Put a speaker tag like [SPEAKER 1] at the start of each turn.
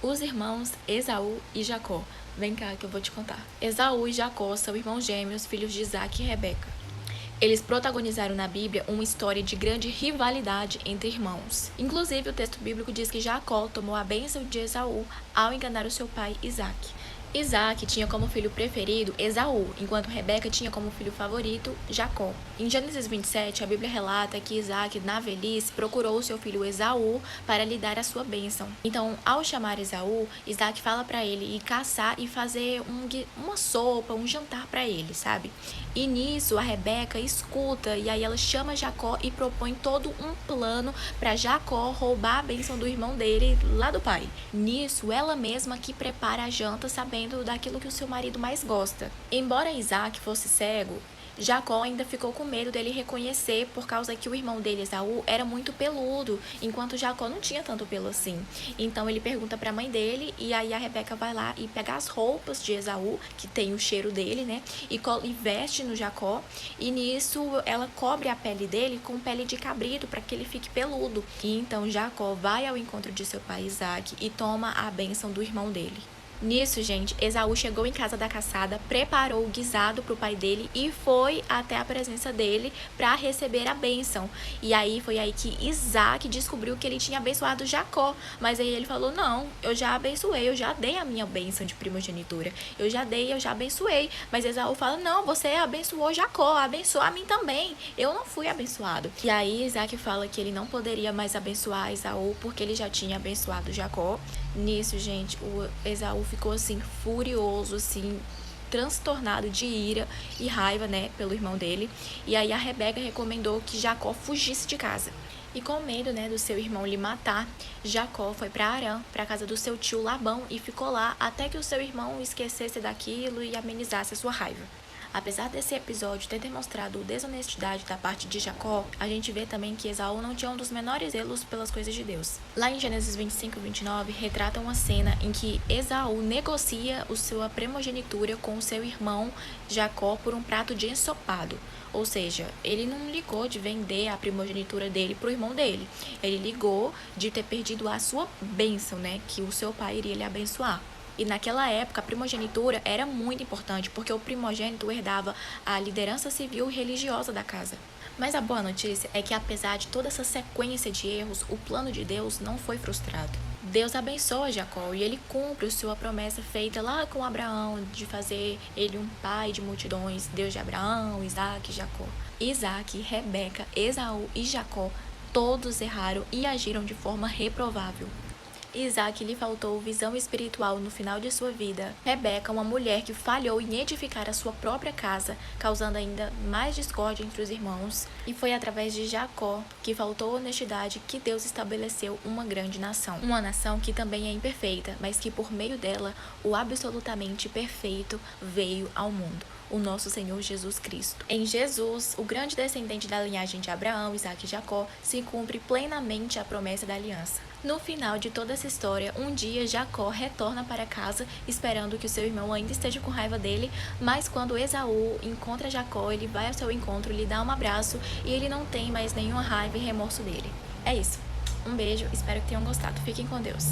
[SPEAKER 1] Os irmãos Esaú e Jacó. Vem cá que eu vou te contar. Esaú e Jacó são irmãos gêmeos, filhos de Isaac e Rebeca. Eles protagonizaram na Bíblia uma história de grande rivalidade entre irmãos. Inclusive, o texto bíblico diz que Jacó tomou a bênção de Esaú ao enganar o seu pai Isaac. Isaac tinha como filho preferido Esaú, enquanto Rebeca tinha como filho favorito Jacó. Em Gênesis 27, a Bíblia relata que Isaac, na velhice, procurou o seu filho Esaú para lhe dar a sua bênção. Então, ao chamar Esaú, Isaac fala para ele ir caçar e fazer uma sopa, um jantar para ele, sabe? E nisso, a Rebeca escuta e aí ela chama Jacó e propõe todo um plano para Jacó roubar a bênção do irmão dele lá do pai. Nisso, ela mesma que prepara a janta, sabendo daquilo que o seu marido mais gosta. Embora Isaac fosse cego, Jacó ainda ficou com medo dele reconhecer por causa que o irmão dele, Esaú, era muito peludo, enquanto Jacó não tinha tanto pelo assim. Então ele pergunta para a mãe dele e aí a Rebeca vai lá e pega as roupas de Esaú, que tem o cheiro dele, né, e veste no Jacó, e nisso ela cobre a pele dele com pele de cabrito para que ele fique peludo. E então Jacó vai ao encontro de seu pai Isaac e toma a bênção do irmão dele. Nisso, gente, Esaú chegou em casa da caçada, preparou o guisado para o pai dele e foi até a presença dele para receber a bênção. E aí foi aí que Isaac descobriu que ele tinha abençoado Jacó. Mas aí ele falou, não, eu já abençoei, eu já dei a minha bênção de primogenitura. Eu já abençoei. Mas Esaú fala, não, você abençoou Jacó, abençoa a mim também. Eu não fui abençoado. E aí Isaac fala que ele não poderia mais abençoar Esaú porque ele já tinha abençoado Jacó. Nisso, gente, o Esaú ficou assim furioso, assim transtornado de ira e raiva, né, pelo irmão dele. E aí a Rebeca recomendou que Jacó fugisse de casa. E com medo, né, do seu irmão lhe matar, Jacó foi para Harã, para casa do seu tio Labão, e ficou lá até que o seu irmão esquecesse daquilo e amenizasse a sua raiva. Apesar desse episódio ter demonstrado desonestidade da parte de Jacó, a gente vê também que Esaú não tinha um dos menores zelos pelas coisas de Deus. Lá em Gênesis 25 e 29, retrata uma cena em que Esaú negocia a sua primogenitura com o seu irmão Jacó por um prato de ensopado. Ou seja, ele não ligou de vender a primogenitura dele para o irmão dele. Ele ligou de ter perdido a sua bênção, né, que o seu pai iria lhe abençoar. E naquela época, a primogenitura era muito importante, porque o primogênito herdava a liderança civil e religiosa da casa. Mas a boa notícia é que, apesar de toda essa sequência de erros, o plano de Deus não foi frustrado. Deus abençoa Jacó e ele cumpre sua promessa feita lá com Abraão, de fazer ele um pai de multidões, Deus de Abraão, Isaac e Jacó. Isaac, Rebeca, Esaú e Jacó, todos erraram e agiram de forma reprovável. Isaac lhe faltou visão espiritual no final de sua vida. Rebeca, uma mulher que falhou em edificar a sua própria casa, causando ainda mais discórdia entre os irmãos. E foi através de Jacó que faltou honestidade que Deus estabeleceu uma grande nação. Uma nação que também é imperfeita, mas que por meio dela, o absolutamente perfeito veio ao mundo. O nosso Senhor Jesus Cristo. Em Jesus, o grande descendente da linhagem de Abraão, Isaac e Jacó, se cumpre plenamente a promessa da aliança. No final de toda essa história, um dia Jacó retorna para casa esperando que o seu irmão ainda esteja com raiva dele, mas quando Esaú encontra Jacó, ele vai ao seu encontro, lhe dá um abraço e ele não tem mais nenhuma raiva e remorso dele. É isso. Um beijo, espero que tenham gostado. Fiquem com Deus.